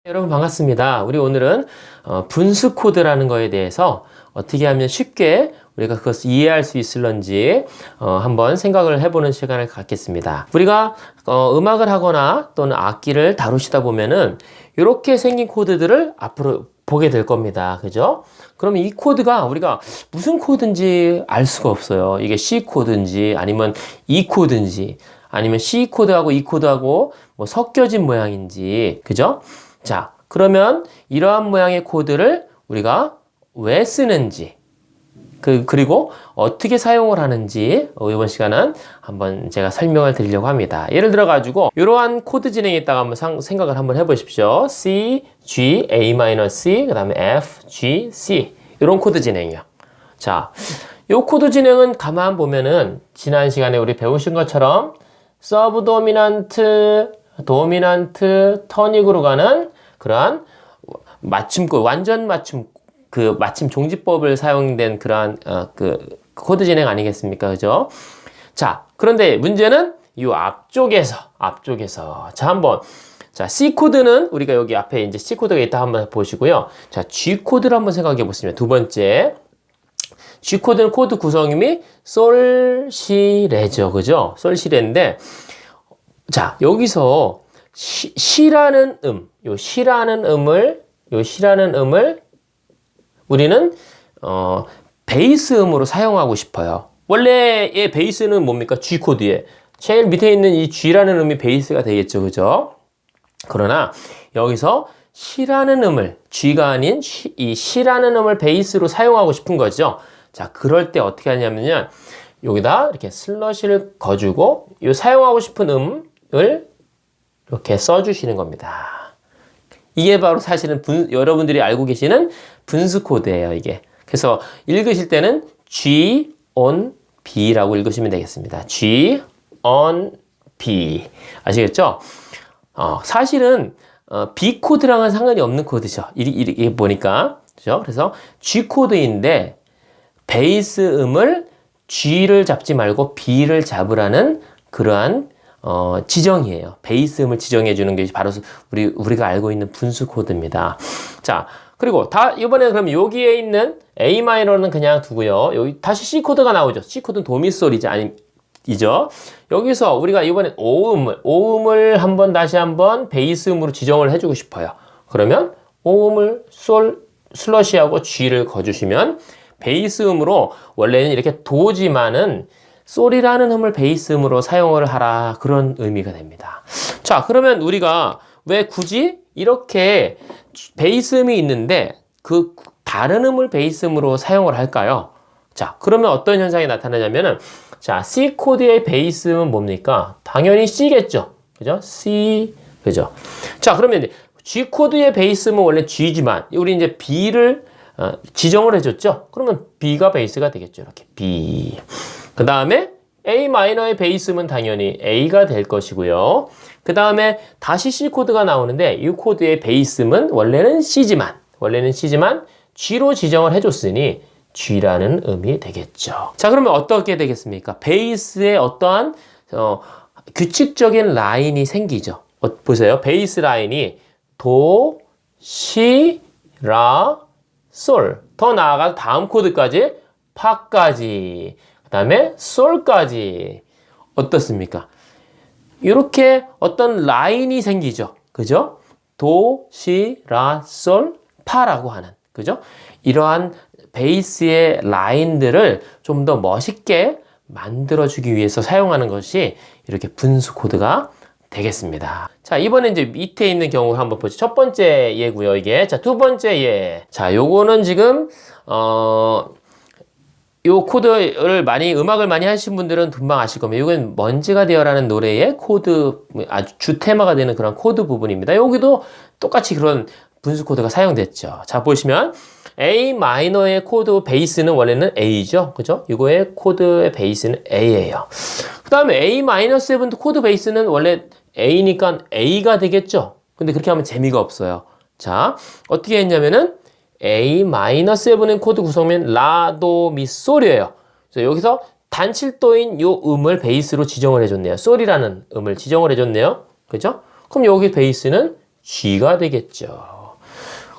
여러분 반갑습니다. 우리 오늘은 분수 코드라는 거에 대해서 어떻게 하면 쉽게 우리가 그것을 이해할 수 있을런지 한번 생각을 해보는 시간을 갖겠습니다. 우리가 음악을 하거나 또는 악기를 다루시다 보면은 이렇게 생긴 코드들을 앞으로 보게 될 겁니다. 그죠? 그러면 이 코드가 우리가 무슨 코드인지 알 수가 없어요. 이게 C 코드인지 아니면 E 코드인지 아니면 C 코드하고 E 코드하고 뭐 섞여진 모양인지 그죠? 자, 그러면 이러한 모양의 코드를 우리가 왜 쓰는지 그리고 어떻게 사용을 하는지 이번 시간은 한번 제가 설명을 드리려고 합니다. 예를 들어 가지고 이러한 코드 진행에 있다가 한번 생각을 한번 해보십시오. C, G, A-C, 그 다음에 F, G, C 이런 코드 진행이요. 자, 이 코드 진행은 가만 보면은 지난 시간에 우리 배우신 것처럼 서브 도미넌트, 도미넌트, 터닉으로 가는 그러한 맞춤, 완전 맞춤, 그 맞춤 종지법을 사용된 그러한 코드 진행 아니겠습니까? 그죠? 자, 그런데 문제는 이 앞쪽에서 자, 한번 자, C 코드는 우리가 여기 앞에 이제 C 코드가 있다 한번 보시고요. 자, G 코드를 한번 생각해 보시면 두 번째 G 코드는 코드 구성임이 솔, 시, 레죠. 그죠? 솔, 시, 레인데 자, 여기서 시라는 요 시라는 음을 우리는 베이스 음으로 사용하고 싶어요. 원래의 베이스는 뭡니까? G 코드에 제일 밑에 있는 이 G라는 음이 베이스가 되겠죠. 그죠? 그러나 여기서 시라는 음을 G가 아닌 이 시라는 음을 베이스로 사용하고 싶은 거죠. 자, 그럴 때 어떻게 하냐면요. 여기다 이렇게 슬러시를 거주고 이 사용하고 싶은 음을 이렇게 써주시는 겁니다. 이게 바로 사실은 여러분들이 알고 계시는 분수 코드예요, 이게. 그래서 읽으실 때는 G on B라고 읽으시면 되겠습니다. G on B. 아시겠죠? 사실은 B 코드랑은 상관이 없는 코드죠. 이렇게 보니까. 그죠? 그래서 G 코드인데 베이스 음을 G를 잡지 말고 B를 잡으라는 그러한 지정이에요. 베이스 음을 지정해 주는 게 바로 우리가 알고 있는 분수 코드입니다. 자, 그리고 이번에 그럼 여기에 있는 A 마이너는 그냥 두고요. 여기 다시 C 코드가 나오죠. C 코드는 도미솔이죠. 이죠. 여기서 우리가 이번엔 오음을 다시 한번 베이스 음으로 지정을 해주고 싶어요. 그러면 오음을 슬러시하고 G를 거주시면 베이스 음으로 원래는 이렇게 도지만은 솔이라는 음을 베이스 음으로 사용을 하라 그런 의미가 됩니다. 자, 그러면 우리가 왜 굳이 이렇게 베이스 음이 있는데 그 다른 음을 베이스 음으로 사용을 할까요? 자, 그러면 어떤 현상이 나타나냐면은 자, C 코드의 베이스 음은 뭡니까? 당연히 C겠죠. 그죠? C. 그죠? 자, 그러면 이제 G 코드의 베이스 음은 원래 G지만 우리 이제 B를 지정을 해줬죠. 그러면 B가 베이스가 되겠죠. 이렇게 B. 그 다음에 A 마이너의 베이스음은 당연히 A가 될 것이고요. 그 다음에 다시 C 코드가 나오는데 이 코드의 베이스음은 원래는 C지만 G로 지정을 해줬으니 G라는 음이 되겠죠. 자, 그러면 어떻게 되겠습니까? 베이스에 어떠한 규칙적인 라인이 생기죠. 보세요. 베이스 라인이 도, 시, 라, 솔. 더 나아가서 다음 코드까지 파까지. 그 다음에 솔까지. 어떻습니까? 이렇게 어떤 라인이 생기죠. 그죠? 도, 시, 라, 솔, 파라고 하는. 그죠? 이러한 베이스의 라인들을 좀 더 멋있게 만들어주기 위해서 사용하는 것이 이렇게 분수 코드가 되겠습니다. 자, 이번에 이제 밑에 있는 경우 한번 보죠. 첫 번째 예고요, 이게. 자, 두 번째 예. 자, 요거는 지금 요 코드를 음악을 많이 하신 분들은 금방 아실 겁니다. 이건 먼지가 되어라는 노래의 코드, 아주 주테마가 되는 그런 코드 부분입니다. 여기도 똑같이 그런 분수 코드가 사용됐죠. 자, 보시면 A 마이너의 코드 베이스는 원래는 A죠. 그죠? 이거의 코드의 베이스는 A예요. 그 다음에 A 마이너스 7도 코드 베이스는 원래 A니까 A가 되겠죠. 근데 그렇게 하면 재미가 없어요. 자, 어떻게 했냐면은 A-7의 코드 구성면 라, 도, 미, 솔이에요. 그래서 여기서 단칠도인 요 음을 베이스로 지정을 해줬네요. 솔이라는 음을 지정을 해줬네요. 그죠? 그럼 여기 베이스는 G가 되겠죠.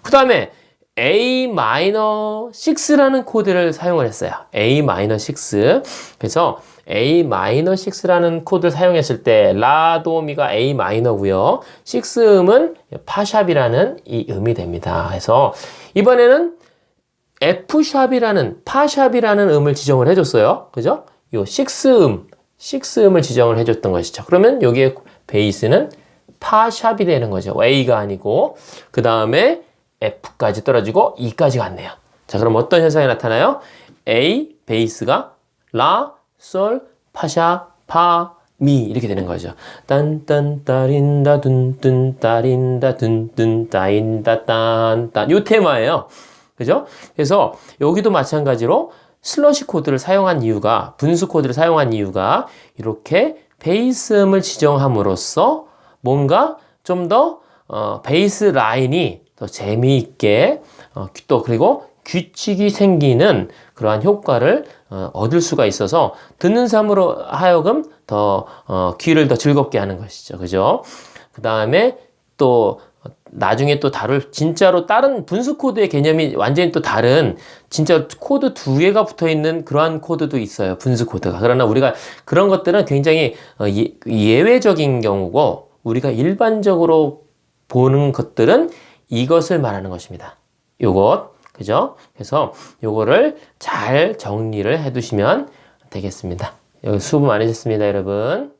그 다음에 A-6라는 코드를 사용을 했어요. A-6. 그래서 A-6라는 코드를 사용했을 때 라도미가 A-고요. 6음은 파샵이라는 이 음이 됩니다. 그래서 이번에는 F샵이라는 파샵이라는 음을 지정을 해줬어요. 그죠? 요 6음을 지정을 해줬던 것이죠. 그러면 여기에 베이스는 파샵이 되는 거죠. A가 아니고 그 다음에 F까지 떨어지고 E까지 갔네요. 자, 그럼 어떤 현상이 나타나요? A 베이스가 라, 솔, 파샤, 파, 미 이렇게 되는 거죠. 딴딴 따린다 둔둔 따린다 둔둔 따인다 딴딴 요 테마예요. 그죠? 그래서 여기도 마찬가지로 슬러시 코드를 사용한 이유가 분수 코드를 사용한 이유가 이렇게 베이스음을 지정함으로써 뭔가 좀 더 베이스 라인이 더 재미있게 또 그리고 규칙이 생기는 그러한 효과를 얻을 수가 있어서 듣는 사람으로 하여금 더 귀를 더 즐겁게 하는 것이죠. 그죠? 그 다음에 또 나중에 또 다룰 진짜로 다른 분수 코드의 개념이 완전히 또 다른 진짜 코드 두 개가 붙어 있는 그러한 코드도 있어요. 분수 코드가. 그러나 우리가 그런 것들은 굉장히 예외적인 경우고 우리가 일반적으로 보는 것들은 이것을 말하는 것입니다. 요것. 그죠? 그래서 요거를 잘 정리를 해 두시면 되겠습니다. 여기 수고 많으셨습니다, 여러분.